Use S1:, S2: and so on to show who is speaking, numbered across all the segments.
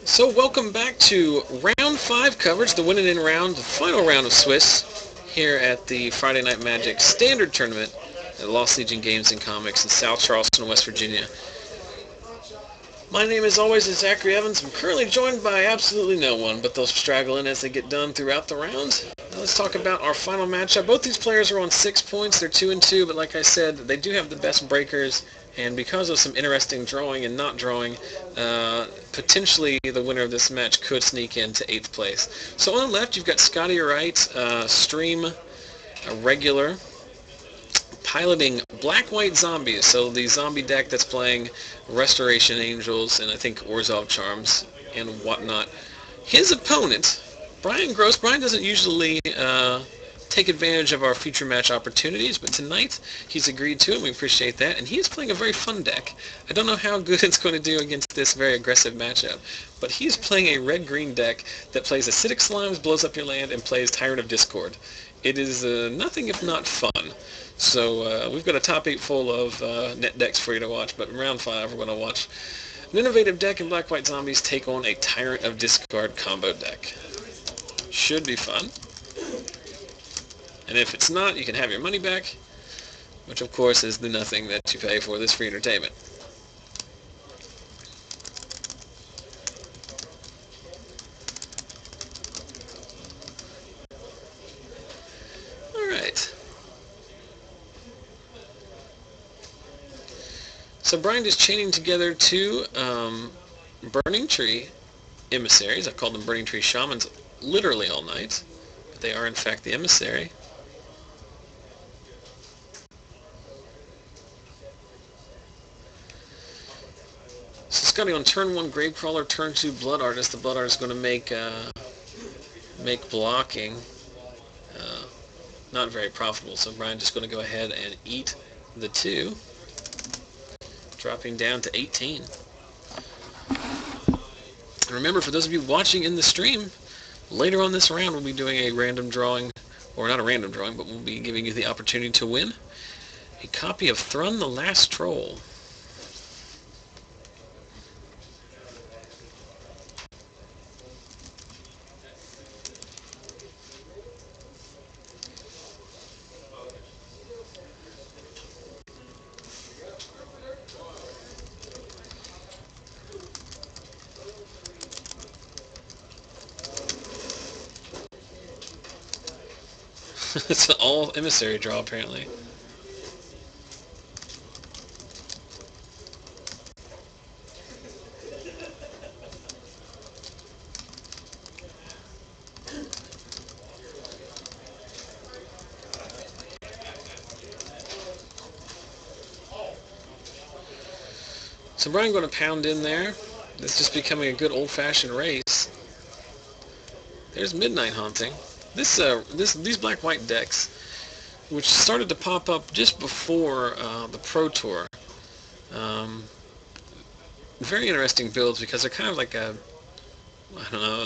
S1: So welcome back to round 5 coverage, the winning in round, the final round of Swiss, here at the Friday Night Magic Standard Tournament at Lost Legion Games and Comics in South Charleston, West Virginia. My name, as always, is Zachary Evans. I'm currently joined by absolutely no one, but they'll straggle in as they get done throughout the rounds. Now let's talk about our final matchup. Both these players are on 6 points. They're 2-2, but like I said, they do have the best breakers, and because of some interesting drawing and not drawing, potentially the winner of this match could sneak into 8th place. So on the left, you've got Scotty Wright, stream, a regular, piloting black-white zombies. So the zombie deck that's playing Restoration Angels and I think Orzhov Charms and whatnot. His opponent, Grose. Brian doesn't usually take advantage of our future match opportunities, but tonight he's agreed to it, and we appreciate that. And he is playing a very fun deck. I don't know how good it's going to do against this very aggressive matchup, but he's playing a red-green deck that plays Acidic Slimes, blows up your land, and plays Tyrant of Discord. It is nothing if not fun. So we've got a top 8 full of net decks for you to watch, but in round 5 we're going to watch an innovative deck in Black-White Zombies take on a Tyrant of Discard combo deck. Should be fun. And if it's not, you can have your money back, which of course is the nothing that you pay for this free entertainment. Alright. So Brian is chaining together 2 Burning Tree emissaries. I've called them Burning Tree Shamans literally all night, but they are in fact the emissary. So Scotty on turn 1 Gravecrawler, turn 2 Blood Artist. The Blood Artist is going to make blocking not very profitable, so Brian's just going to go ahead and eat the 2, dropping down to 18. And remember, for those of you watching in the stream, later on this round we'll be doing a random drawing, or not a random drawing, but we'll be giving you the opportunity to win a copy of Thrun the Last Troll. It's an all emissary draw, apparently. So Brian going to pound in there. It's just becoming a good old-fashioned race. There's Midnight Haunting. These black-white decks, which started to pop up just before the Pro Tour, very interesting builds because they're kind of like a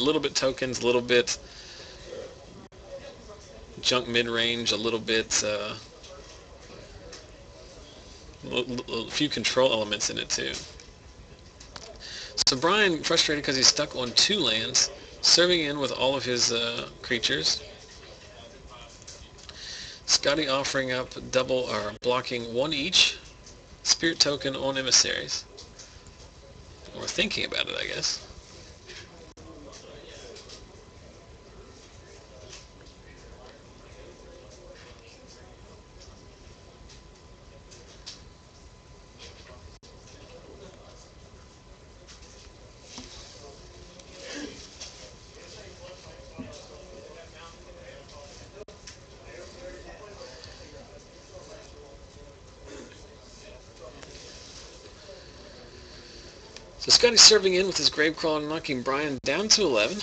S1: little bit tokens, a little bit junk mid-range, a little bit a few control elements in it too. So Brian, frustrated because he's stuck on 2 lands, serving in with all of his creatures. Scotty offering up double, or blocking 1 each spirit token on emissaries. Or thinking about it, I guess. So Scotty's serving in with his Gravecrawler, knocking Brian down to 11.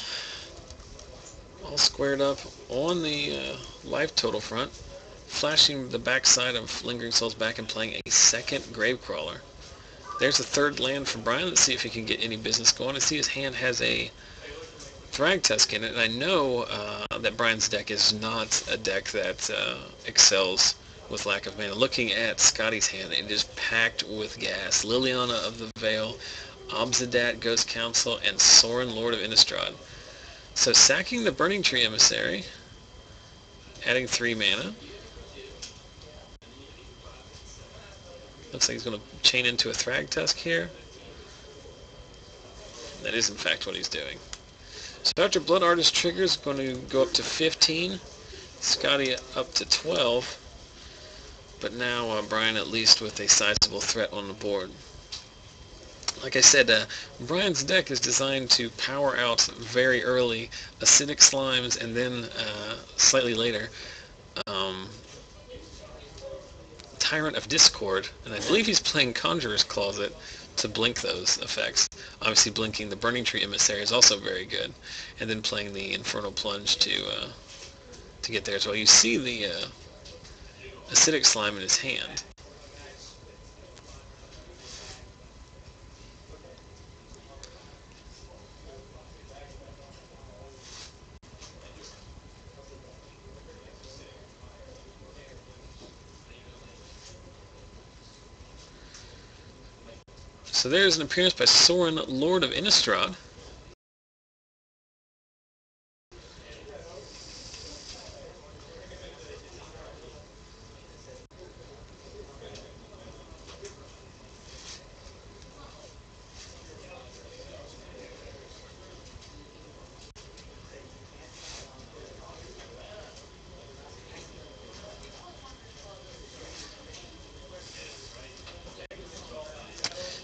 S1: All squared up on the life total front, flashing the backside of Lingering Souls back and playing a second Gravecrawler. There's a 3rd land for Brian. Let's see if he can get any business going. I see his hand has a Thragtusk in it, and I know that Brian's deck is not a deck that excels with lack of mana. Looking at Scotty's hand, it is packed with gas. Liliana of the Veil, Obzedat, Ghost Council, and Sorin, Lord of Innistrad. So sacking the Burning Tree Emissary, adding 3 mana. Looks like he's going to chain into a Thragtusk here. That is in fact what he's doing. So after Blood Artist triggers, going to go up to 15. Scotty up to 12. But now Brian at least with a sizable threat on the board. Like I said, Brian's deck is designed to power out very early Acidic Slimes and then slightly later Tyrant of Discord, and I believe he's playing Conjurer's Closet to blink those effects. Obviously blinking the Burning Tree Emissary is also very good, and then playing the Infernal Plunge to get there as well. You see the Acidic Slime in his hand. So there's an appearance by Sorin, Lord of Innistrad.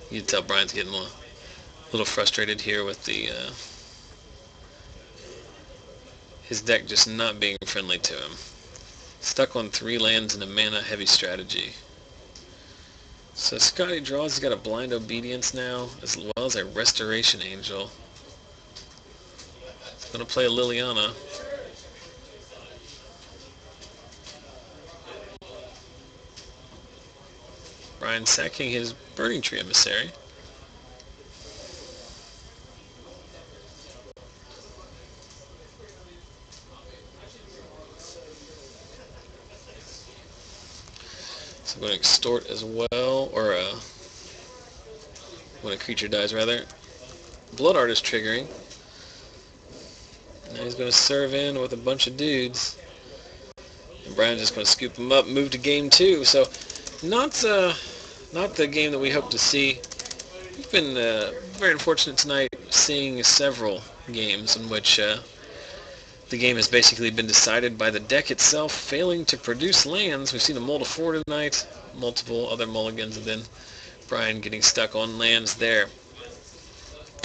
S1: You can tell Brian's getting a little frustrated here with the his deck just not being friendly to him. Stuck on 3 lands in a mana-heavy strategy. So Scotty draws, he's got a Blind Obedience now, as well as a Restoration Angel. He's going to play a Liliana. Brian sacking his Burning Tree Emissary. So I'm going to extort as well, or when a creature dies rather. Blood Artist triggering. Now he's going to serve in with a bunch of dudes. And Brian's just going to scoop them up, move to game 2. So not the game that we hope to see. We've been very unfortunate tonight seeing several games in which the game has basically been decided by the deck itself failing to produce lands. We've seen a Mold of 4 tonight, multiple other mulligans, and then Brian getting stuck on lands there.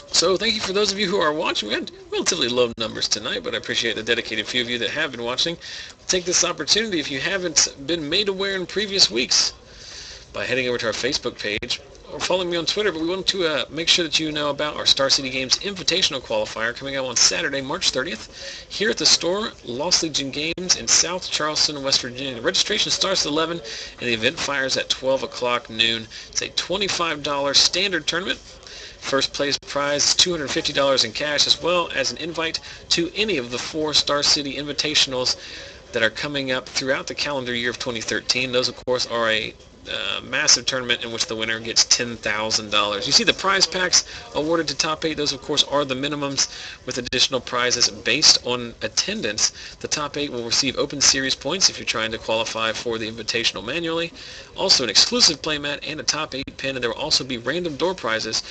S1: So thank you for those of you who are watching. We had relatively low numbers tonight, but I appreciate the dedicated few of you that have been watching. Take this opportunity, if you haven't been made aware in previous weeks, by heading over to our Facebook page or following me on Twitter, but we want to make sure that you know about our Star City Games Invitational Qualifier coming out on Saturday, March 30th, here at the store, Lost Legion Games in South Charleston, West Virginia. The registration starts at 11, and the event fires at 12 o'clock noon. It's a $25 standard tournament. First place prize is $250 in cash, as well as an invite to any of the 4 Star City Invitationals that are coming up throughout the calendar year of 2013. Those, of course, are a massive tournament in which the winner gets $10,000. You see the prize packs awarded to top 8. Those, of course, are the minimums with additional prizes based on attendance. The top 8 will receive Open Series points if you're trying to qualify for the Invitational manually. Also an exclusive playmat and a top 8 pin, and there will also be random door prizes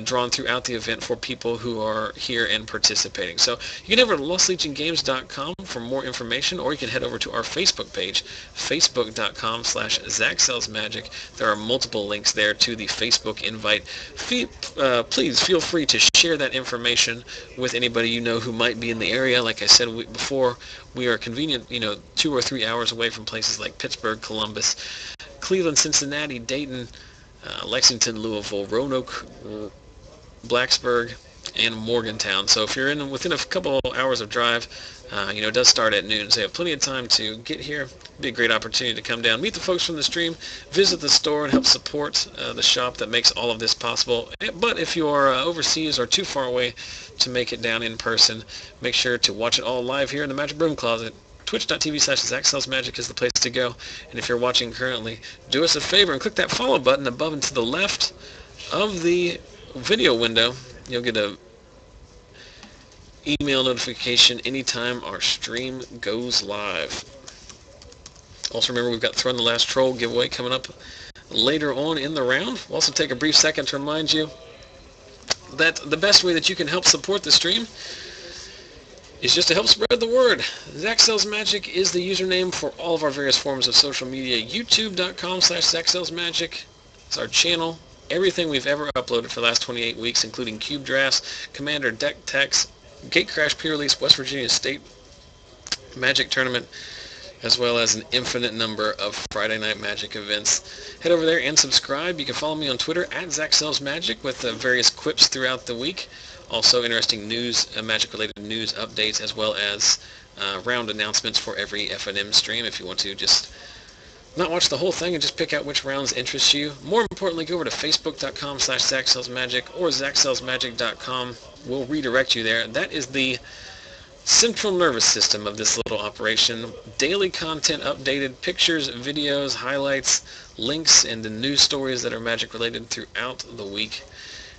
S1: drawn throughout the event for people who are here and participating. So you can head over to lostlegiongames.com for more information, or you can head over to our Facebook page, facebook.com/ZachSellsMagic. There are multiple links there to the Facebook invite. Please feel free to share that information with anybody you know who might be in the area. Like I said before, we are convenient, 2 or 3 hours away from places like Pittsburgh, Columbus, Cleveland, Cincinnati, Dayton, Lexington, Louisville, Roanoke, Blacksburg, and Morgantown. So if you're within a couple hours of drive, it does start at noon, so you have plenty of time to get here. It'd be a great opportunity to come down, meet the folks from the stream, visit the store, and help support the shop that makes all of this possible. But if you are overseas or too far away to make it down in person, make sure to watch it all live here in the Magic Broom Closet. Twitch.tv/ZachSellsMagic is the place to go. And if you're watching currently, do us a favor and click that follow button above and to the left of the video window, you'll get a email notification anytime our stream goes live. Also remember, we've got Throw in the Last Troll giveaway coming up later on in the round. We'll also take a brief second to remind you that the best way that you can help support the stream is just to help spread the word. Zach Sells Magic is the username for all of our various forms of social media. YouTube.com/ZachSellsMagic is our channel. Everything we've ever uploaded for the last 28 weeks, including cube drafts, commander deck techs, Gate Crash pre-release, West Virginia State Magic Tournament, as well as an infinite number of Friday Night Magic events. Head over there and subscribe. You can follow me on Twitter at ZachSellsMagic with various quips throughout the week. Also interesting news, Magic-related news updates, as well as round announcements for every FNM stream if you want to just not watch the whole thing and just pick out which rounds interest you. More importantly, go over to Facebook.com/ZachSellsMagic or ZachSellsMagic.com. We'll redirect you there. That is the central nervous system of this little operation. Daily content updated, pictures, videos, highlights, links, and the news stories that are Magic related throughout the week.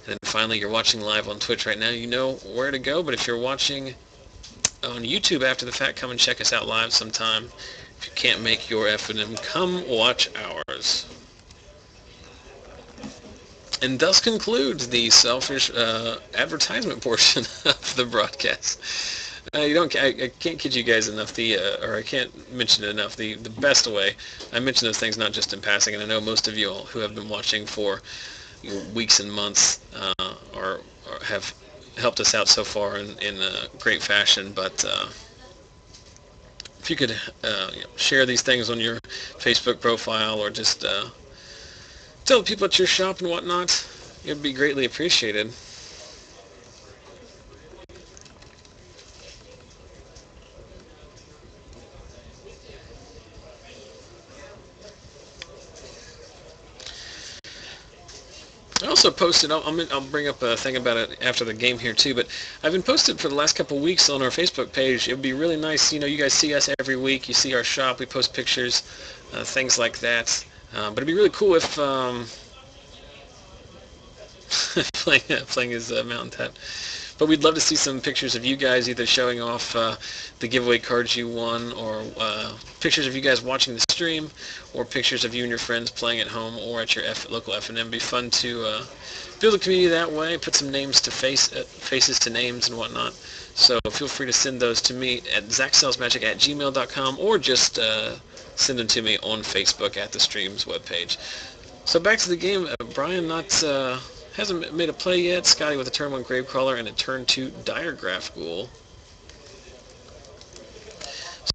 S1: And then finally, you're watching live on Twitch right now. You know where to go, but if you're watching on YouTube after the fact, come and check us out live sometime. If you can't make your FNM, come watch ours. And thus concludes the selfish advertisement portion of the broadcast. I can't kid you guys enough. Or I can't mention it enough. The best way. I mention those things not just in passing, and I know most of you all who have been watching for weeks and months or have helped us out so far in great fashion. But if you could share these things on your Facebook profile or just tell the people at your shop and whatnot, it would be greatly appreciated. I also posted, I'll bring up a thing about it after the game here too, but I've been posted for the last couple of weeks on our Facebook page. It would be really nice, you guys see us every week, you see our shop, we post pictures, things like that. But it'd be really cool if playing his Mountain Tap. But we'd love to see some pictures of you guys either showing off the giveaway cards you won, or pictures of you guys watching the stream, or pictures of you and your friends playing at home or at your local FNM. It'd be fun to build a community that way, put some names to faces to names and whatnot. So feel free to send those to me at ZachSellsMagic@gmail.com, or just send them to me on Facebook at the stream's webpage. So back to the game. Brian hasn't made a play yet. Scotty with a turn 1 Gravecrawler and a turn 2 Diregraph Ghoul.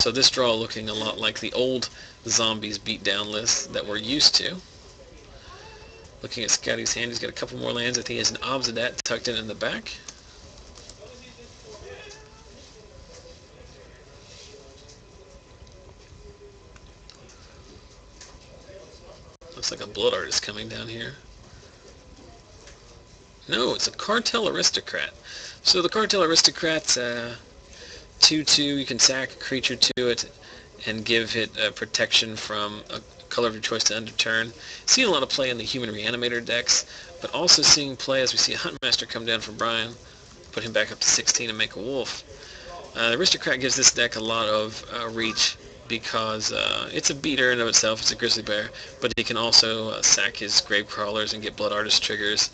S1: So this draw looking a lot like the old Zombies beatdown list that we're used to. Looking at Scotty's hand, he's got a couple more lands. I think he has an Obsidat tucked in the back. Looks like a Blood Artist coming down here. No, it's a Cartel Aristocrat. So the Cartel Aristocrat, 2/2, you can sack a creature to it and give it protection from a color of your choice to end of turn. Seeing a lot of play in the Human Reanimator decks, but also seeing play as we see a Huntmaster come down for Brian, put him back up to 16 and make a wolf. The Aristocrat gives this deck a lot of reach because it's a beater in of itself, it's a Grizzly Bear, but he can also sack his Gravecrawlers and get Blood Artist triggers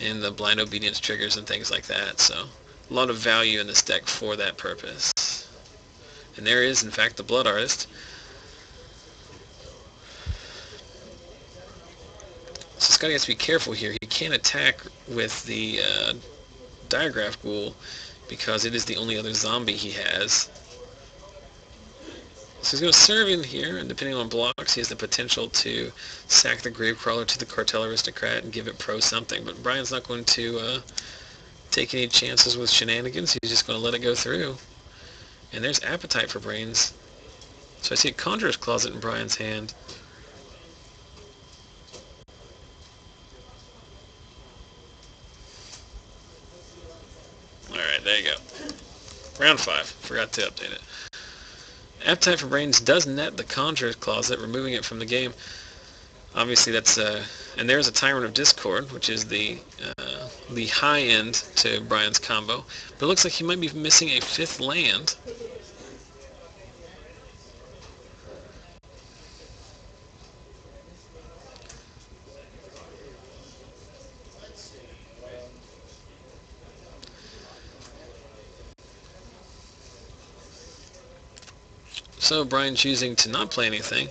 S1: and the Blind Obedience triggers and things like that. So a lot of value in this deck for that purpose. And there is, in fact, the Blood Artist. So Scotty has to be careful here. He can't attack with the Diregraph Ghoul because it is the only other zombie he has. So he's going to serve in here, and depending on blocks, he has the potential to sack the Gravecrawler to the Cartel Aristocrat and give it pro something. But Brian's not going to take any chances with shenanigans. He's just going to let it go through. And there's Appetite for Brains. So I see a Conjurer's Closet in Brian's hand. Alright, there you go. Round 5. Forgot to update it. Appetite for Brains does net the Conjurer's Closet, removing it from the game. Obviously that's and there's a Tyrant of Discord, which is the the high end to Brian's combo. But it looks like he might be missing a 5th land. So Brian choosing to not play anything.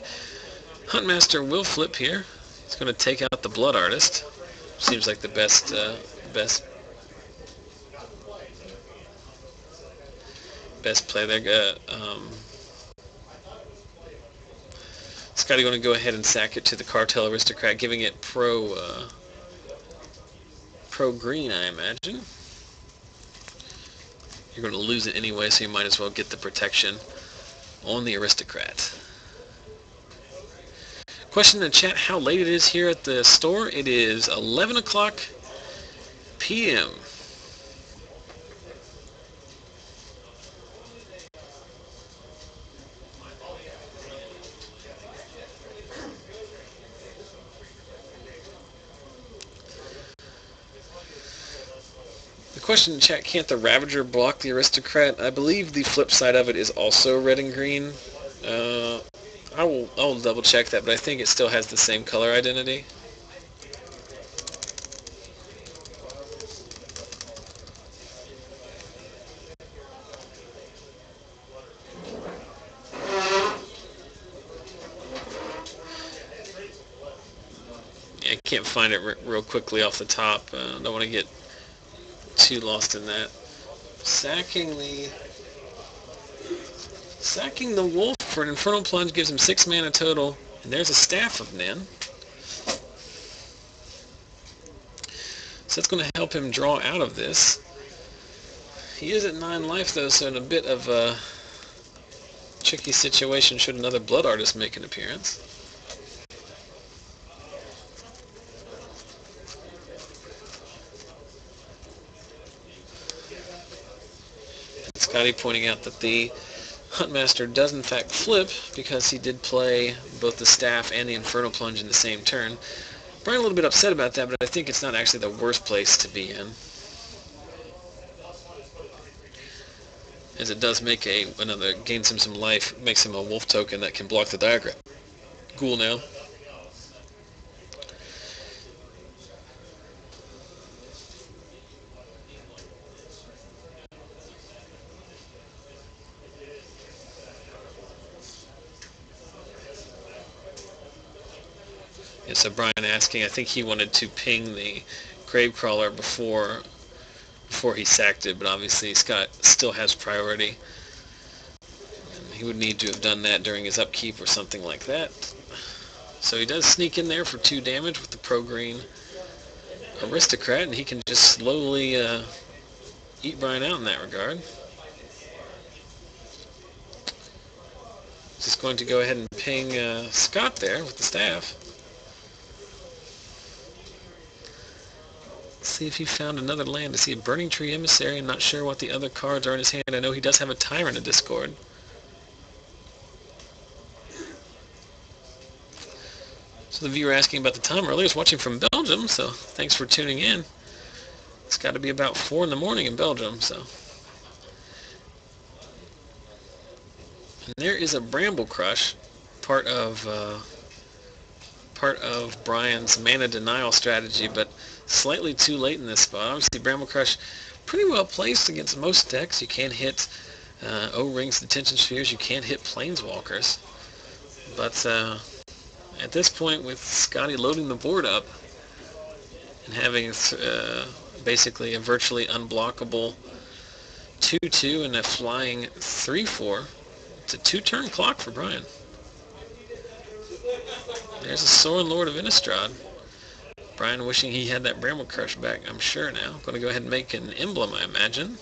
S1: Huntmaster will flip here. He's going to take out the Blood Artist. Seems like the best play there. Scotty going to go ahead and sack it to the Cartel Aristocrat, giving it pro green, I imagine. You're going to lose it anyway, so you might as well get the protection on the Aristocrat. Question in the chat, how late it is here at the store. It is 11 o'clock p.m. The question in the chat, can't the Ravager block the Aristocrat? I believe the flip side of it is also red and green. I'll double check that, but I think it still has the same color identity. I can't find it real quickly off the top. Don't want to get too lost in that. Sacking the wolf for an Infernal Plunge gives him 6 mana total, and there's a Staff of Nin. So that's going to help him draw out of this. He is at 9 life though, so in a bit of a tricky situation should another Blood Artist make an appearance. Scotty pointing out that the Huntmaster does in fact flip because he did play both the Staff and the Infernal Plunge in the same turn. Brian a little bit upset about that, but I think it's not actually the worst place to be in, as it does make gains him some life, makes him a wolf token that can block the diagram. Ghoul now. Yeah, so Brian asking, I think he wanted to ping the Gravecrawler before he sacked it, but obviously Scott still has priority. And he would need to have done that during his upkeep or something like that. So he does sneak in there for 2 damage with the pro-green Aristocrat, and he can just slowly eat Brian out in that regard. Just going to go ahead and ping Scott there with the Staff. Let's see if he found another land. I see a Burning Tree Emissary. I'm not sure what the other cards are in his hand. I know he does have a Tyrant of Discord. So the viewer asking about the time earlier is watching from Belgium, so thanks for tuning in. It's got to be about 4 in the morning in Belgium, so. And there is a Bramble Crush, part of Brian's mana denial strategy, but slightly too late in this spot. Obviously, Bramble Crush pretty well placed against most decks. You can't hit O-Rings, Detention Spheres. You can't hit Planeswalkers. But at this point, with Scotty loading the board up and having basically a virtually unblockable 2/2 and a flying 3/4, it's a 2-turn clock for Brian. There's a Sorin Lord of Innistrad. Brian wishing he had that Bramble Crush back, I'm sure now. Going to go ahead and make an emblem, I imagine.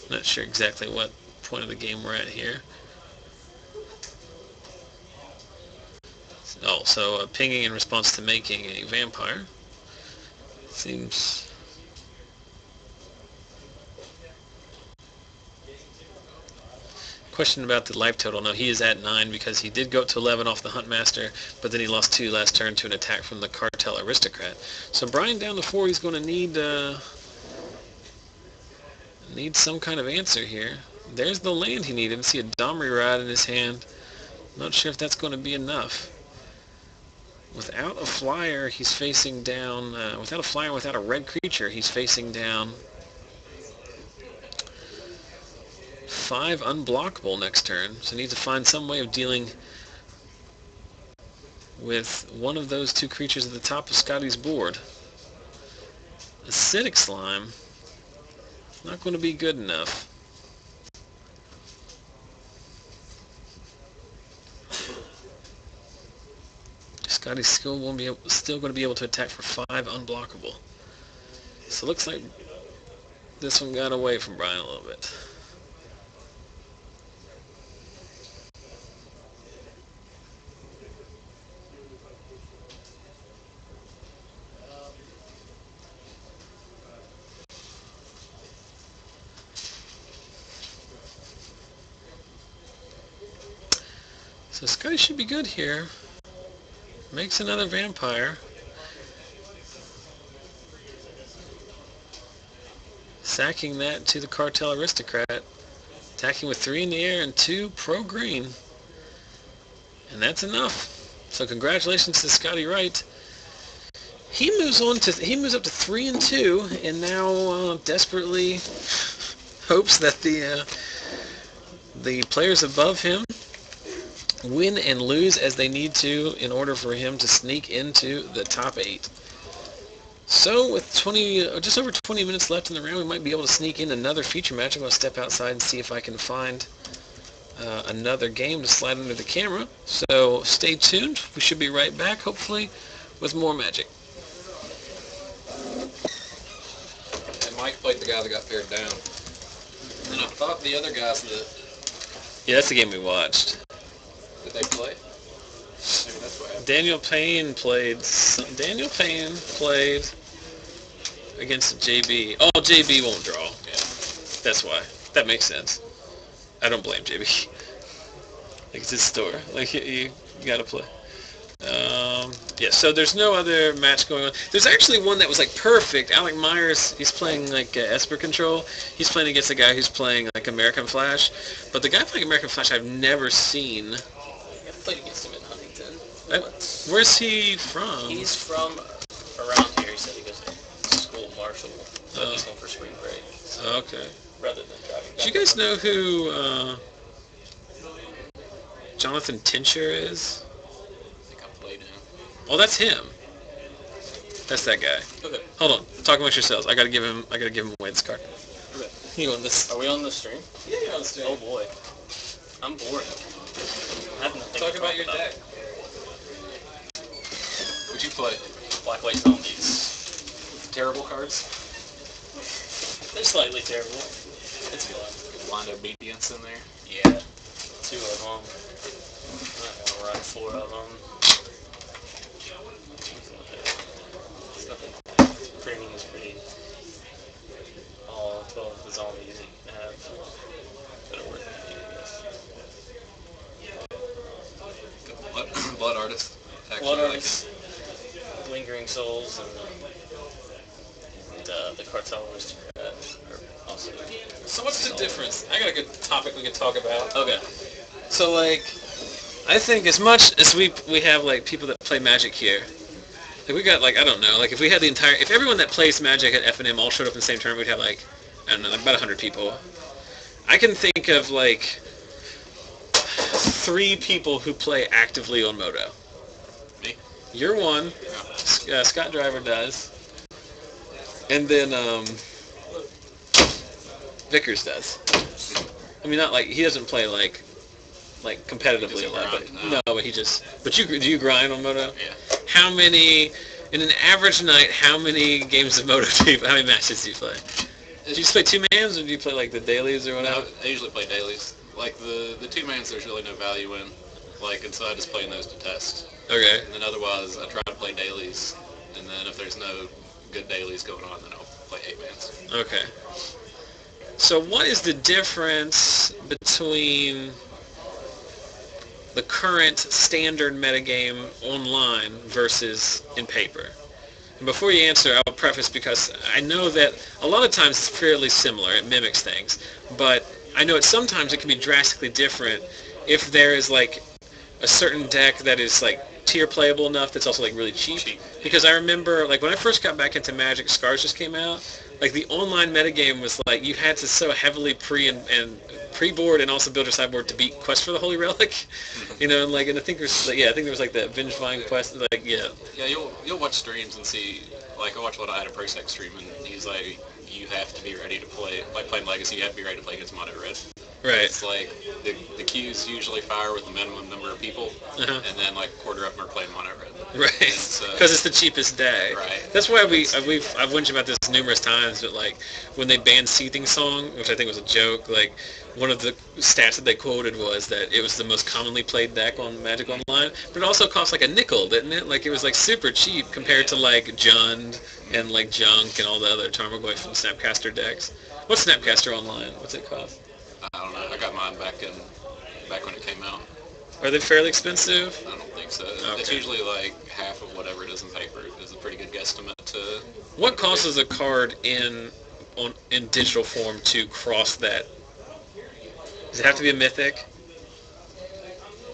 S1: Not sure exactly what point of the game we're at here. Oh, so pinging in response to making a vampire. Seems... Question about the life total. No, he is at 9 because he did go up to 11 off the Huntmaster, but then he lost 2 last turn to an attack from the Cartel Aristocrat. So Brian down to 4. He's going to need some kind of answer here. There's the land he needed. See a Domri rod in his hand. Not sure if that's going to be enough. Without a flyer, he's facing down. Without a flyer, without a red creature, he's facing down 5 unblockable next turn. So he needs to find some way of dealing with one of those 2 creatures at the top of Scotty's board. Acidic Slime, not going to be good enough. Scotty's still going to be able to attack for 5 unblockable. So it looks like this one got away from Brian a little bit. So Scotty should be good here. Makes another vampire. Sacking that to the Cartel Aristocrat. Attacking with 3 in the air and 2 pro-green. And that's enough. So congratulations to Scotty Wright. He moves up to 3 and 2, and now desperately hopes that the players above him win and lose as they need to in order for him to sneak into the top 8. So with just over 20 minutes left in the round, we might be able to sneak in another feature match. I'm going to step outside and see if I can find another game to slide under the camera. So stay tuned. We should be right back, hopefully, with more Magic.
S2: And Mike played the guy that got paired down. And I thought the other guys that...
S1: Yeah, that's the game we watched.
S2: Did they play? Maybe that's what happened.
S1: Daniel Payne played against JB. Oh, JB won't draw. Yeah, that's why. That makes sense. I don't blame JB. Like, it's his store. Like, you gotta play. Yeah, so there's no other match going on. There's actually one that was, like, perfect. Alec Myers, he's playing, like, Esper Control. He's playing against a guy who's playing, like, American Flash. But the guy playing American Flash I've never seen.
S3: I played against him in Huntington.
S1: Where's he from?
S3: He's from around here. He said he goes to school at Marshall. So he's home for spring break. So
S1: Okay.
S3: rather than driving.
S1: Do you guys know who Jonathan Tincher is?
S2: I think I played him.
S1: Oh, that's him. That's that guy.
S3: Okay.
S1: Hold on. Talk amongst yourselves. I gotta give him away this card.
S3: Okay.
S1: You on this?
S3: Are we on the stream?
S1: Yeah, you're on the stream.
S3: Oh boy. I'm bored. I have nothing
S1: Talk
S3: to
S1: about your deck.
S2: What'd you play?
S3: Black White Zombies.
S2: Terrible cards?
S3: They're slightly terrible. It's fun.
S2: Good blind obedience in there.
S3: Yeah. 2 of them. I'm gonna run 4 of them. Printing is pretty. All 12 of the zombies that you have. Better work than me, I guess.
S2: Blood Artist. Actually,
S3: Blood
S2: like
S3: Artists, Lingering Souls, and the Cartel Aristocrat are also.
S1: So what's the difference? I got a good topic we can talk about.
S3: Okay.
S1: So, like, I think as much as we have, like, people that play Magic here, like, we got, like, I don't know, like, if everyone that plays Magic at FNM all showed up in the same tournament, we'd have, like, I don't know, like about 100 people. I can think of, like, 3 people who play actively on Moto.
S2: Me?
S1: You're one. Scott Driver does. And then, Vickers does. I mean, not like, he doesn't play, like competitively a lot, but no, but he just, but do you grind on Moto?
S2: Yeah.
S1: How many, in an average night, how many games of Moto how many matches do you play? Do you just play 2-mans, or do you play, like, the dailies or whatever?
S2: No, I usually play dailies. Like, the 2-mans there's really no value in. Like, and so I just play in those to test.
S1: Okay.
S2: And then otherwise, I try to play dailies. And then if there's no good dailies going on, then I'll play 8-mans.
S1: Okay. So what is the difference between the current standard metagame online versus in paper? And before you answer, I'll preface because I know that a lot of times it's fairly similar. It mimics things. But I know sometimes it can be drastically different if there is like a certain deck that is like tier playable enough that's also like really cheap. Because I remember like when I first got back into Magic, Scars just came out. Like the online metagame was like you had to so heavily pre-board and also build your sideboard to beat Quest for the Holy Relic, you know, and like and I think there's like, I think there was like the Vengefying Quest, like
S2: Yeah, you'll watch streams and see, like I watch a lot of Ida Prosek stream and he's like, you have to be ready to play, like playing Legacy, you have to be ready to play against Mono Red.
S1: Right.
S2: It's like the queues usually fire with the minimum number of people, and then like quarter of them are playing Mono Red.
S1: Right. Because it's the cheapest day.
S2: Right.
S1: That's why I've whined about this numerous times, but like when they banned Seething Song, which I think was a joke, like one of the stats that they quoted was that it was the most commonly played deck on Magic Online, but it also cost like a nickel, didn't it? Like it was like super cheap compared to like Jund and like Junk and all the other Tarmogoyf and Snapcaster decks. What's Snapcaster Online? What's it cost?
S2: I don't know. I got mine back when it came out.
S1: Are they fairly expensive?
S2: I don't think so.
S1: Okay.
S2: It's usually like half of whatever it is in paper. Is a pretty good guesstimate to.
S1: What causes a card in digital form to cross that? Does it have to be a mythic?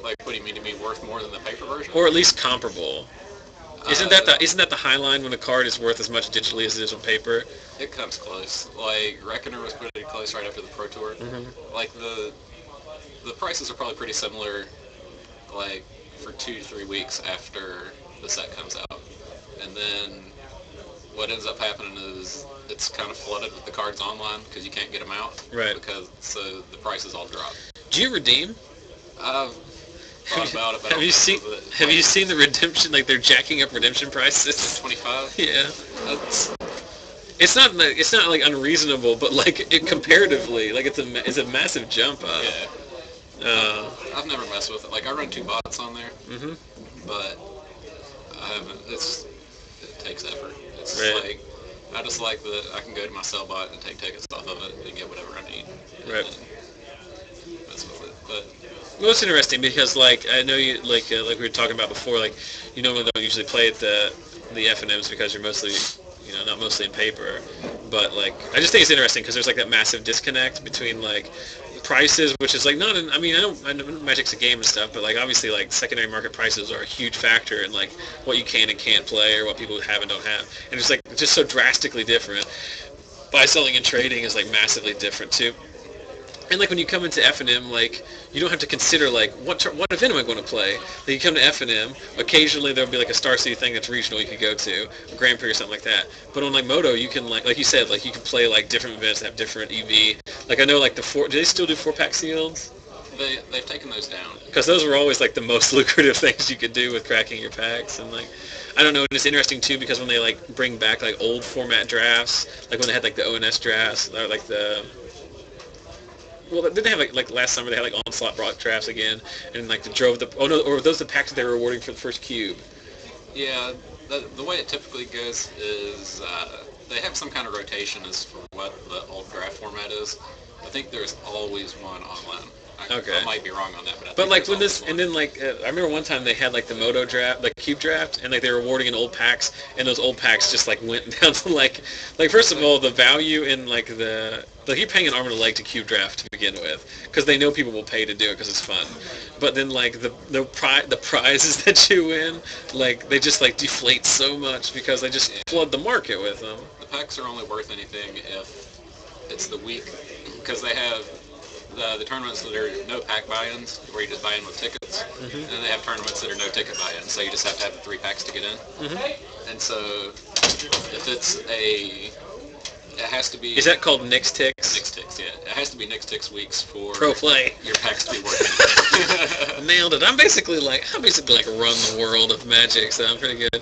S2: Like, what do you mean, to be worth more than the paper version?
S1: Or at least comparable? Isn't that the high line when a card is worth as much digitally as it is on paper?
S2: It comes close. Like Reckoner was pretty close right after the Pro Tour.
S1: Mm-hmm.
S2: Like the prices are probably pretty similar. Like for 2 to 3 weeks after the set comes out, and then what ends up happening is it's kind of flooded with the cards online because you can't get them out.
S1: Right.
S2: Because so the prices all drop.
S1: Do you redeem?
S2: I've thought about it, but
S1: Have you seen the redemption? Like they're jacking up redemption prices.
S2: 25.
S1: Yeah. It's not like unreasonable, but like it comparatively, like it's a massive jump up.
S2: Yeah. I've never messed with it. Like I run 2 bots on there, but I haven't. It takes effort. It's like I just like that I can go to my sell bot and take tickets off of it and get whatever I need.
S1: Right.
S2: Mess with it, but.
S1: Well, it's interesting because like I know you like we were talking about before, like you normally don't usually play at the FNMs because you're mostly not mostly in paper, but like I just think it's interesting because there's like that massive disconnect between like prices, which is like not an, I know Magic's a game and stuff, but like obviously like secondary market prices are a huge factor in like what you can and can't play or what people have and don't have, and it's like just so drastically different. Buy, selling, and trading is like massively different too. And like when you come into FNM, like you don't have to consider like what event am I going to play. Like you come to FNM, occasionally there'll be like a Star City thing that's regional you could go to, a Grand Prix or something like that. But on like Moto, you can like you said, like you can play like different events that have different EV. Like I know like do they still do 4-pack sealeds?
S2: They've taken those down.
S1: Because those were always like the most lucrative things you could do with cracking your packs, and like I don't know, and it's interesting too because when they like bring back like old format drafts, like when they had like the ONS drafts or like the didn't they have like last summer they had like Onslaught brought drafts again, and like or those the packs that they were rewarding for the first cube.
S2: Yeah, the way it typically goes is they have some kind of rotation as for what the old draft format is. I think there's always one online. I might be wrong on that,
S1: but like when this, and then like I remember one time they had like the Moto draft, like cube draft, and like they were awarding in old packs, and those old packs just like went down to like first of all the value in like you're paying an arm and a leg to cube draft to begin with, because they know people will pay to do it because it's fun, but then like the prizes that you win, like they just like deflate so much because they just flood the market with them.
S2: The packs are only worth anything if it's the week, because they have the tournaments that are no pack buy-ins, where you just buy in with tickets, and then they have tournaments that are no ticket buy-ins, so you just have to have the 3 packs to get in. And so, if it has to be...
S1: Is that called Nix Ticks?
S2: Nix Ticks, yeah. It has to be Nix Ticks weeks for
S1: Pro Play.
S2: Your packs to be worth anything.
S1: Nailed it. I'm basically like run the world of Magic, so I'm pretty good.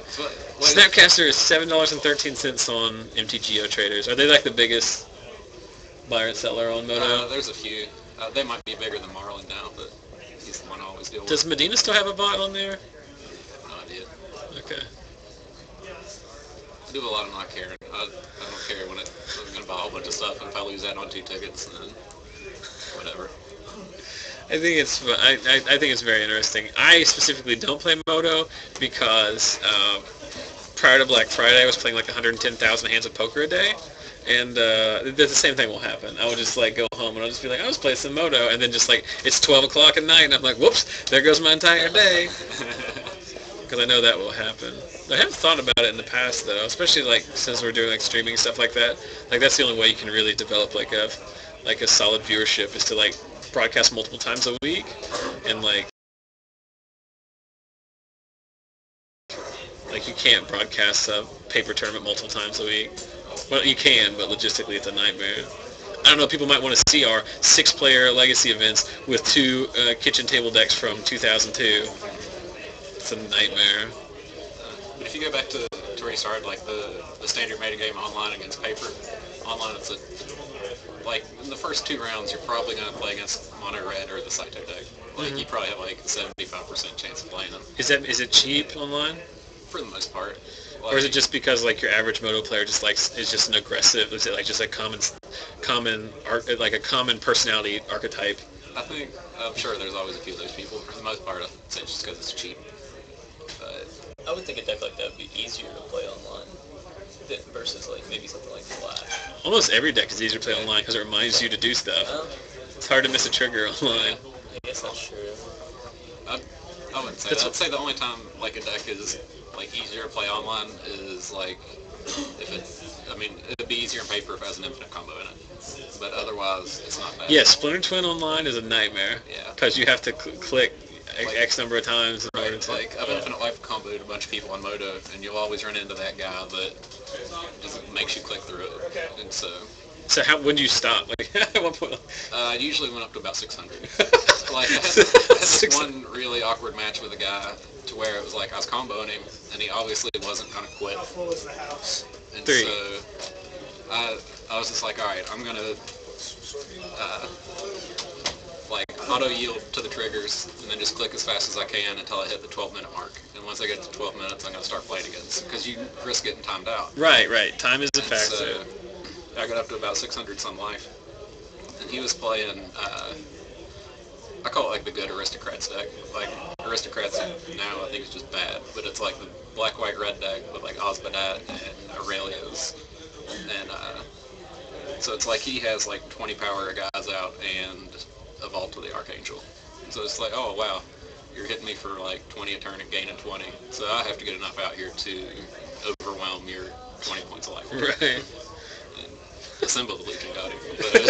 S1: Snapcaster is $7.13 on MTGO Traders. Are they like the biggest buyer and seller on Moto?
S2: There's a few. They might be bigger than Marlin now, but he's the one I always deal with.
S1: Does Medina still have a bot on there?
S2: I have no idea.
S1: Okay.
S2: do a lot of not caring. I don't care when I'm going to buy a whole bunch of stuff, and if I lose out on 2 tickets, then whatever.
S1: I think it's very interesting. I specifically don't play Moto because prior to Black Friday, I was playing like 110,000 hands of poker a day. And the same thing will happen. I will just like go home and I'll just be like, I was playing some Moto, and then just like it's 12 o'clock at night, and I'm like, whoops, there goes my entire day. Because I know that will happen. I haven't thought about it in the past though, especially like since we're doing like streaming stuff like that. Like that's the only way you can really develop like a solid viewership is to like broadcast multiple times a week, and like you can't broadcast a paper tournament multiple times a week. Well, you can, but logistically it's a nightmare. I don't know, people might want to see our 6-player legacy events with 2 kitchen table decks from 2002. It's a nightmare.
S2: But if you go back to where you started, like the standard meta game online against paper, online it's like in the first 2 rounds you're probably going to play against mono red or the Saito deck. Like you probably have like a 75% chance of playing them.
S1: Is it cheap online?
S2: For the most part.
S1: Like, or is it just because like your average Moto player just like is just an aggressive? Is it like just a common personality archetype?
S3: I'm sure there's always a few of those people. For the most part, I'd say it's just because it's cheap. But I would think a deck like that would be easier to play online versus like maybe something like Flash.
S1: Almost every deck is easier to play online because it reminds you to do stuff. It's hard to miss a trigger online.
S3: I guess that's true.
S2: I wouldn't say that. I'd say the only time like a deck is like easier to play online is like if it'd be easier in paper if it has an infinite combo in it. But otherwise, it's not bad.
S1: Yeah, Splinter Twin online is a nightmare.
S2: Yeah.
S1: Because you have to click X number of times in order to...
S2: Like, I've infinite life comboed a bunch of people on Moto, and you'll always run into that guy that just makes you click through it. And so
S1: when did you stop? Like, at what point?
S2: I usually went up to about 600. Like, I had this one really awkward match with a guy to where it was like I was comboing him, and he obviously wasn't going to quit. And
S1: 3.
S2: so I was just like, all right, I'm going to like auto yield to the triggers and then just click as fast as I can until I hit the 12-minute mark. And once I get to 12 minutes, I'm going to start playing again because you risk getting timed out.
S1: Right. Time is a factor.
S2: So I got up to about 600 some life, and he was playing. I call it like the good aristocrats deck. Like aristocrats now, I think it's just bad, but it's like the black, white, red deck with like Osmodat and Aurelios, and so it's like he has like 20 power guys out and a Vault to the Archangel. So it's like, oh wow, you're hitting me for like 20 a turn and gaining 20. So I have to get enough out here to overwhelm your 20 points of life.
S1: Right.
S2: Assemble the Legion got him. But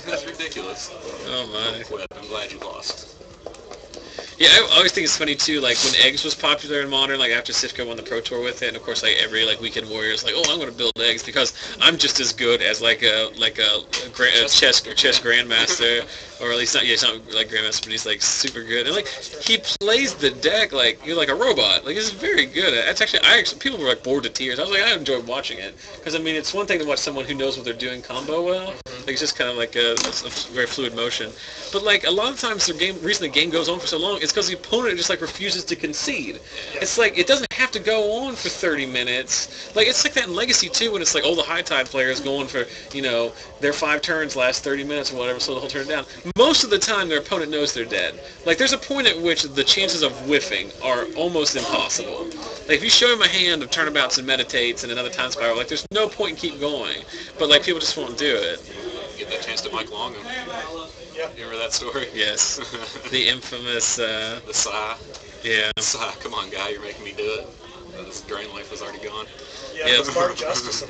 S2: it's ridiculous.
S1: Oh my.
S2: I'm glad you lost.
S1: Yeah, I always think it's funny too, like when Eggs was popular in Modern, like after Sifka won the Pro Tour with it, and of course like every like weekend warrior is like, oh, I'm going to build Eggs because I'm just as good as like a chess grandmaster, or at least not, yeah, he's not like grandmaster, but he's like super good, and like he plays the deck like you're like a robot, like he's very good at it. It's actually, people were like bored to tears. I was like, I enjoyed watching it because I mean it's one thing to watch someone who knows what they're doing combo well, like it's just kind of like a very fluid motion, but like a lot of times the reason the game goes on for so long is because the opponent just like refuses to concede. It's like it doesn't have to go on for 30 minutes. Like it's like that in Legacy too, when it's like the high tide players going for their 5 turns last 30 minutes or whatever, so the whole turn down. Most of the time their opponent knows they're dead. Like there's a point at which the chances of whiffing are almost impossible. Like if you show him a hand of turnabouts and meditates and another time spiral, like there's no point in keep going. But like people just won't do it.
S2: Get that chance to Mike Longham. You remember that story?
S1: Yes. The infamous...
S2: the sigh.
S1: Yeah.
S2: Sigh, come on, guy, you're making me do it. This drain life was already gone.
S4: Yeah, Spark Justice.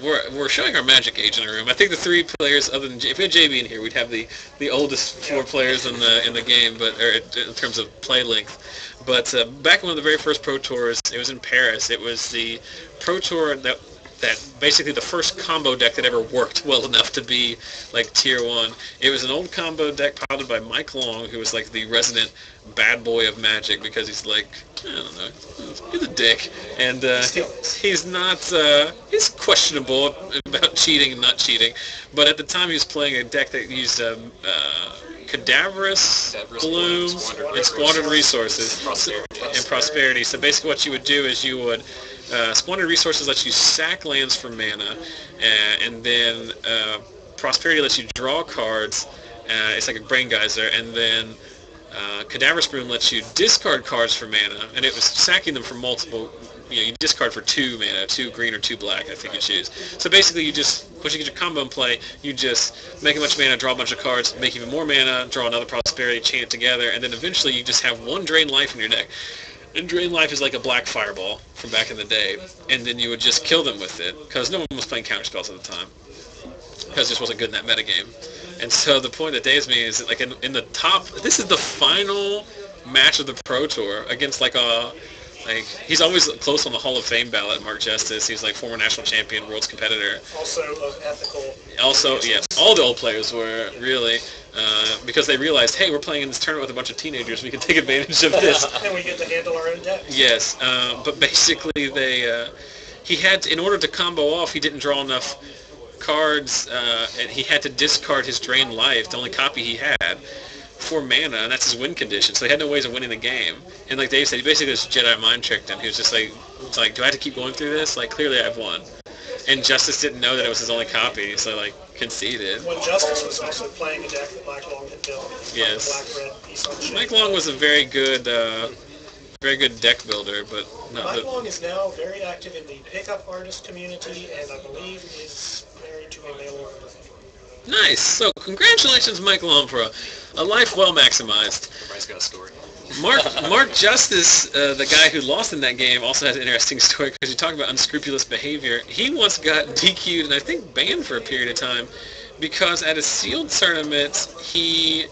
S1: We're showing our Magic age in the room. I think the 3 players, other than if we had JB in here, we'd have the oldest 4 players in the game, but in terms of play length. But back in one of the very first Pro Tours, it was in Paris. It was the Pro Tour that that basically the first combo deck that ever worked well enough to be like tier 1. It was an old combo deck piloted by Mike Long, who was like the resident bad boy of Magic because he's like, I don't know, he's a dick, and he's not, he's questionable about cheating and not cheating, but at the time he was playing a deck that used Cadaverous Blooms and Squandered Resources and Prosperity. So basically what you would do is you would Squandered Resources lets you sack lands for mana, and then Prosperity lets you draw cards. It's like a Brain Geyser, and then Cadaverous Bloom lets you discard cards for mana, and it was sacking them for multiple. You discard for 2 mana, 2 green or 2 black, I think you choose. So basically you just, once you get your combo in play, you just make a bunch of mana, draw a bunch of cards, make even more mana, draw another Prosperity, chain it together, and then eventually you just have 1 Drain Life in your deck. And Drain Life is like a black fireball from back in the day, and then you would just kill them with it, because no one was playing counterspells at the time, because it just wasn't good in that metagame. And so the point that daves me is that, like, in the top, this is the final match of the Pro Tour against like he's always close on the Hall of Fame ballot, Mark Justice. He's like former national champion, world's competitor.
S4: Also of ethical.
S1: Also, yes, all the old players were really, because they realized, hey, we're playing in this tournament with a bunch of teenagers. We can take advantage of this.
S4: And we get to handle our own deck.
S1: Yes, but basically he had to, in order to combo off, he didn't draw enough cards, and he had to discard his Drain Life, the only copy he had, for mana, and that's his win condition. So he had no ways of winning the game. And like Dave said, he basically just Jedi mind tricked him. He was just like, do I have to keep going through this? Like, clearly I've won. And Justice didn't know that it was his only copy, so like conceded.
S4: When Justice was also playing a deck that Mike Long had built.
S1: Yes.
S4: Black-red piece on
S1: Mike Long was a very good deck builder, but not
S4: Mike Long is now very active in the pickup artist community, and I believe is married to a male order.
S1: Nice. So congratulations, Mike Long, for a life well maximized.
S2: Everybody's got a story.
S1: Mark Justice, the guy who lost in that game, also has an interesting story because you talk about unscrupulous behavior. He once got DQ'd and I think banned for a period of time because at a sealed tournament he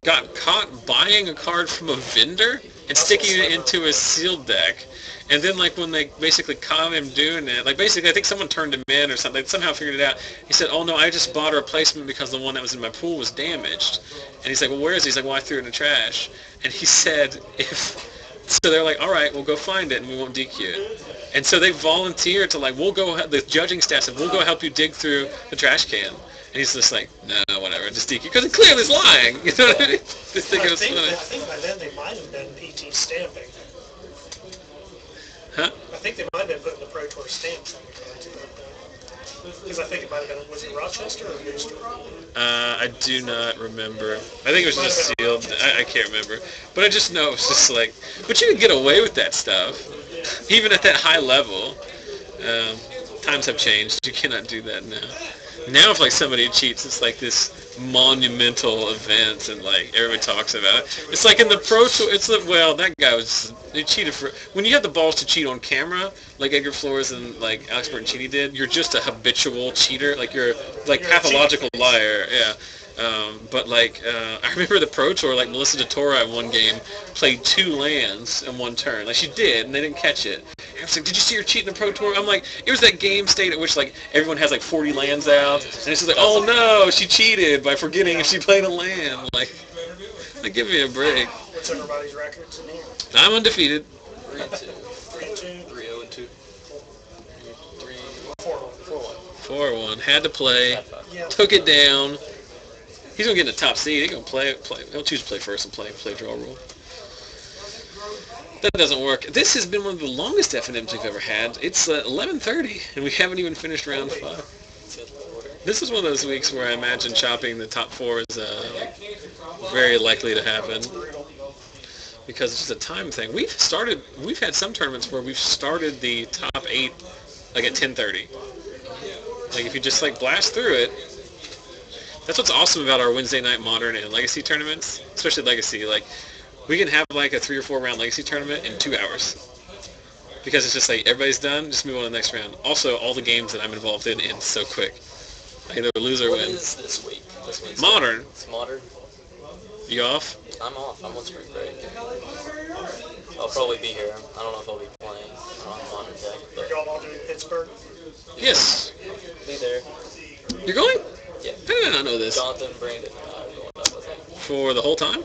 S1: got caught buying a card from a vendor and sticking it into his sealed deck. And then, like, when they basically caught him doing it, like, basically, I think someone turned him in or something. They somehow figured it out. He said, oh, no, I just bought a replacement because the one that was in my pool was damaged. And he's like, well, where is he? He's like, well, I threw it in the trash. And he said, so they're like, all right, we'll go find it and we won't DQ it. And so they volunteered to, like, the judging staff said, we'll go help you dig through the trash can. And he's just like, no, whatever, just DQ. Because he clearly is lying. You know what I mean? Just think it was funny.
S4: I think by then they might have been PT stamping.
S1: Huh?
S4: I think they might have been putting the Pro Tour stamps on the cards. Because I think it might have been, was it Rochester or Booster?
S1: I do not remember. I think it was just sealed. I can't remember. But I just know it's just like, but you can get away with that stuff, even at that high level. Times have changed. You cannot do that now. Now if like somebody cheats, it's like this monumental event, and like everybody talks about it. It's like in the Pro Tour. It's like, well, that guy he cheated for. When you have the balls to cheat on camera, like Edgar Flores and like Alex Bertoncini did, you're just a habitual cheater. Like you're pathological liar. Yeah. But like I remember the Pro Tour, like Melissa DeTora in one game played 2 lands in one turn. Like she did, and they didn't catch it. And I was like, did you see her cheat in the Pro Tour? I'm like, it was that game state at which like everyone has like 40 lands out, and it's just like, oh no, she cheated by forgetting if she played a land. Like give me a break.
S4: What's everybody's records in here?
S1: I'm undefeated.
S3: 3-2.
S4: 3-2.
S3: 3-0-2.
S4: 4-1.
S1: 4-1. Had to play.
S4: Yeah.
S1: Took it down. He's gonna get in the top seed. He's gonna play. He'll choose to play first and play draw rule. That doesn't work. This has been one of the longest FNMs we've ever had. It's 11:30, and we haven't even finished round 5. This is one of those weeks where I imagine chopping the top 4 is very likely to happen because it's just a time thing. We've had some tournaments where we've started the top 8 like at 10:30. Like if you just like blast through it. That's what's awesome about our Wednesday night Modern and Legacy tournaments, especially Legacy. Like, we can have like a 3 or 4 round Legacy tournament in 2 hours because it's just like everybody's done, just move on to the next round. Also, all the games that I'm involved in end so quick. I either lose or win.
S3: What is this week?
S1: Modern.
S3: It's Modern.
S1: You off?
S3: I'm off. I'm on spring break. I'll probably be here. I don't know if I'll be playing on Modern deck.
S4: Are y'all all doing Pittsburgh.
S1: Yes.
S3: Be there.
S1: You're going?
S3: Yeah.
S1: How did I not know this?
S3: Jonathan, Brandon, and I are going up with him.
S1: For the whole time?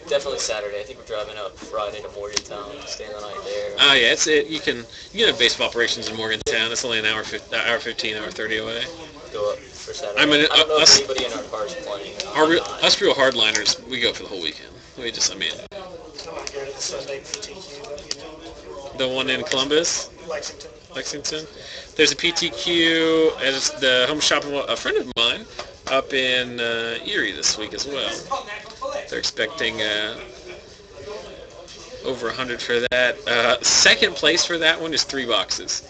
S3: Definitely Saturday. I think we're driving up Friday to Morgantown, staying the night there.
S1: Oh yeah, it's it. You can have baseball operations in Morgantown. It's only an hour 15, hour 30 away.
S3: Go up for Saturday.
S1: I mean,
S3: I don't know
S1: us-
S3: if anybody in our car is playing.
S1: Us real hardliners, we go for the whole weekend. We just,
S4: I'm not good at the Sunday PTQ, though,
S1: the one in Columbus,
S4: Lexington.
S1: There's a PTQ at the home shop of a friend of mine up in Erie this week as well. They're expecting over 100 for that. Second place for that one is 3 boxes.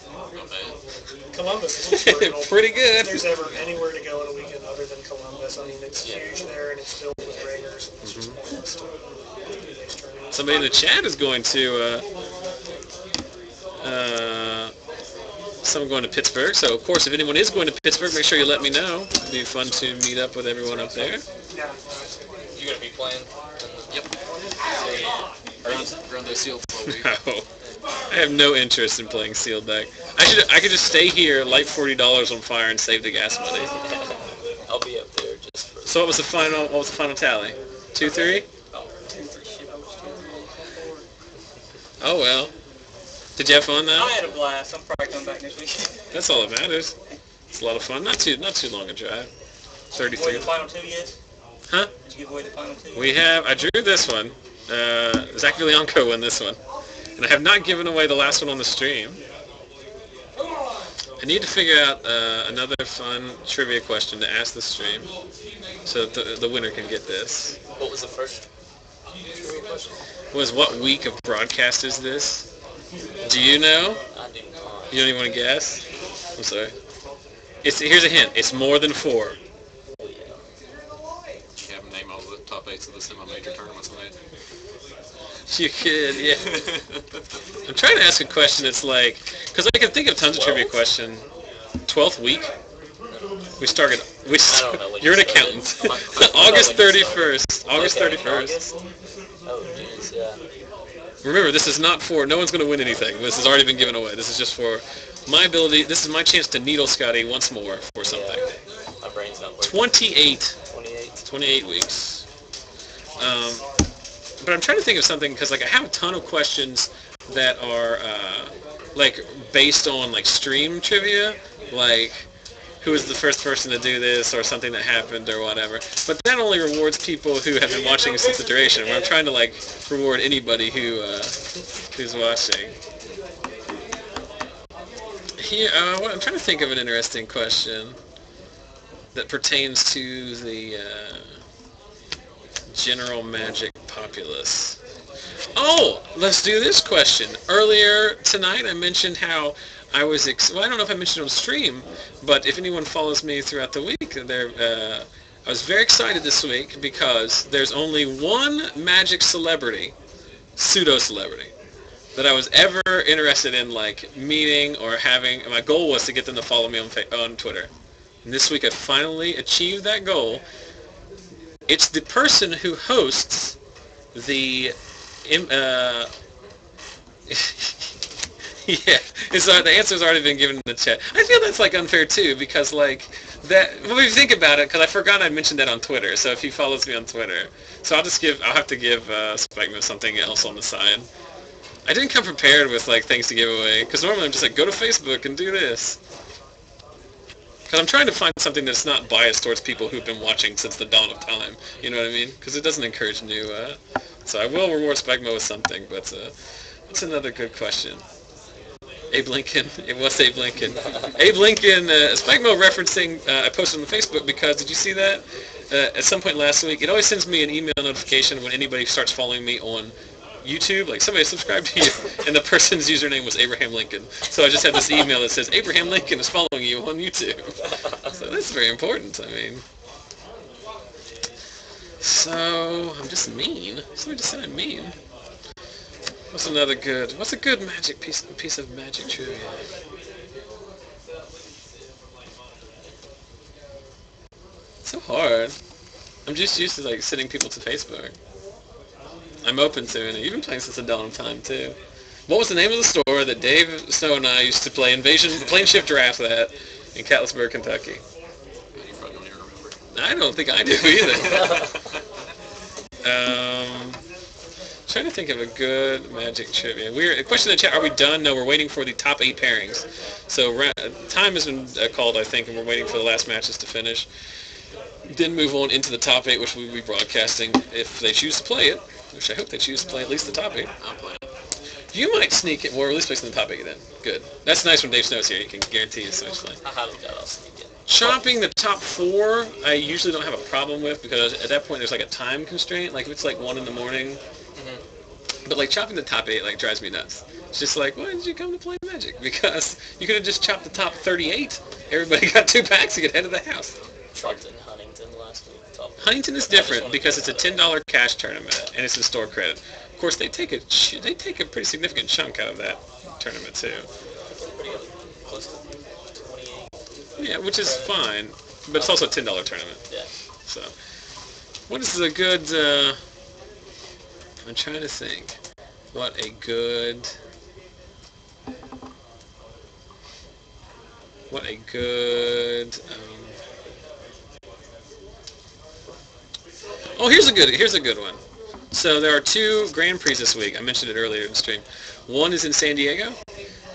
S4: Columbus is brutal.
S1: Pretty good.
S4: If there's ever anywhere to go on a weekend other than Columbus, I mean, it's huge there and it's filled with ringers. And it's just pointless to do these tournaments.
S1: Somebody in the chat is going to someone going to Pittsburgh. So, of course, if anyone is going to Pittsburgh, make sure you let me know. It'd be fun to meet up with everyone up there.
S4: Yeah.
S3: You gonna be playing?
S2: Yep. Around those sealed for a week.
S1: No. I have no interest in playing sealed deck. I could just stay here, light $40 on fire, and save the gas money.
S3: I'll be up there just for.
S1: So what was the final tally? 2-3?
S3: Oh, 2-3 shit. I was 2-3.
S1: Oh well. Did you have fun though?
S5: I had a blast. I'm probably coming back next week.
S1: That's all that matters. It's a lot of fun. Not too long a drive.
S5: Give away
S1: 33.
S5: the final 2 yet?
S1: Huh?
S5: Did you give away the final 2?
S1: I drew this one. Zach Vilianco won this one. And I have not given away the last one on the stream. I need to figure out another fun trivia question to ask the stream so that the winner can get this.
S3: What was the first trivia question?
S1: Was what week of broadcast is this? Do you know?
S3: I do not.
S1: You don't even want to guess? I'm sorry. Here's a hint. It's more than 4.
S3: Oh, yeah.
S2: You have them name all the top 8s of the semi-major tournaments made.
S1: You could, yeah. I'm trying to ask a question that's like, because I can think of tons of trivia question. 12th week? We started,
S3: don't know when
S1: you're an
S3: you started.
S1: accountant. August 31st. August
S3: Okay,
S1: 31st.
S3: August? Oh, jeez, yeah.
S1: Remember, this is not for, no one's going to win anything. This has already been given away. This is just for my ability, this is my chance to needle Scotty once more for something.
S3: Yeah. My brain's not working.
S1: 28
S3: 28.
S1: weeks. But I'm trying to think of something, because like I have a ton of questions that are like based on like stream trivia, like who was the first person to do this or something that happened or whatever. But that only rewards people who have been watching since the duration. Where I'm trying to like reward anybody who's watching. Here, I'm trying to think of an interesting question that pertains to the general Magic populace. Oh, let's do this question. Earlier tonight, I mentioned how I was, well, I don't know if I mentioned it on stream, but if anyone follows me throughout the week, I was very excited this week because there's only one Magic celebrity, pseudo-celebrity, that I was ever interested in, like, meeting or having. My goal was to get them to follow me on Twitter. And this week I finally achieved that goal. It's the person who hosts the yeah, the answer's already been given in the chat. I feel that's like unfair too, because like that. Well, if you think about it, because I forgot I mentioned that on Twitter. So if he follows me on Twitter, so I'll have to give Spikeman something else on the side. I didn't come prepared with like things to give away, because normally I'm just like, go to Facebook and do this. Because I'm trying to find something that's not biased towards people who've been watching since the dawn of time. You know what I mean? Because it doesn't encourage new. So I will reward Spikeman with something, but that's another good question. Abe Lincoln. It was Abe Lincoln. Abe Lincoln, Spikeman referencing, I posted on Facebook because, did you see that? At some point last week, it always sends me an email notification when anybody starts following me on YouTube, like somebody subscribed to you, and the person's username was Abraham Lincoln. So I just had this email that says, Abraham Lincoln is following you on YouTube. So that's very important, I mean. So, I'm just mean. Somebody just said I'm mean. What's a good Magic piece of Magic trivia? So hard. I'm just used to like sending people to Facebook. I'm open to it. You've been playing since the dawn of time too. What was the name of the store that Dave Snow and I used to play plane shift draft at in Catlettsburg, Kentucky?
S2: You probably don't even remember.
S1: I don't think I do either. Trying to think of a good Magic trivia. A question in the chat, are we done? No, we're waiting for the top 8 pairings. So time has been called, I think, and we're waiting for the last matches to finish. Then move on into the top 8, which we'll be broadcasting if they choose to play it, which I hope they choose to play at least the top 8.
S2: I'm playing.
S1: You might sneak it, or at least place in the top 8 then. Good. That's nice when Dave Snow's here. You can guarantee you so much play.
S3: I highly doubt I'll sneak it.
S1: Chopping the top 4, I usually don't have a problem with because at that point there's like a time constraint. Like if it's like 1 in the morning, but like chopping the top 8 like drives me nuts. It's just like, why did you come to play Magic? Because you could have just chopped the top 38. Everybody got 2 packs to get head of the house.
S3: Chopped in Huntington last week.
S1: Huntington is different because it's a $10 cash tournament and it's in store credit. Of course, they take a pretty significant chunk out of that tournament too.
S3: Pretty close to 28.
S1: Yeah, which is fine, but it's also a $10 tournament.
S3: Yeah.
S1: So, what is a good? I'm trying to think. What a good. Oh, here's a good one. So there are 2 Grand Prix this week. I mentioned it earlier in the stream. One is in San Diego.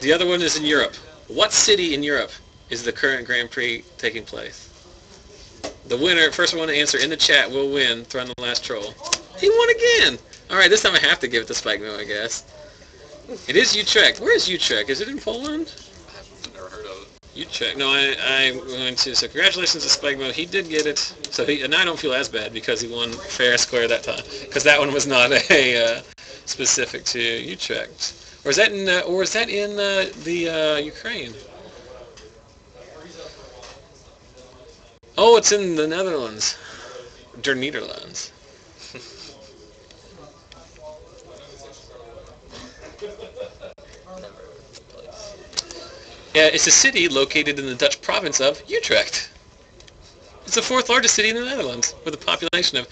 S1: The other one is in Europe. What city in Europe is the current Grand Prix taking place? The winner, first one to answer in the chat, will win. Throw in the last troll. He won again. All right, this time I have to give it to Spike Mill, I guess. It is Utrecht. Where is Utrecht? Is it in Poland?
S2: I've never heard of it.
S1: Utrecht. No, I went to. So congratulations to Spike Mill. He did get it. So and I don't feel as bad because he won fair and square that time. Because that one was not a specific to Utrecht. Or is that in? The Ukraine? Oh, it's in the Netherlands. Der Nederlands. Yeah, it's a city located in the Dutch province of Utrecht. It's the 4th largest city in the Netherlands, with a population of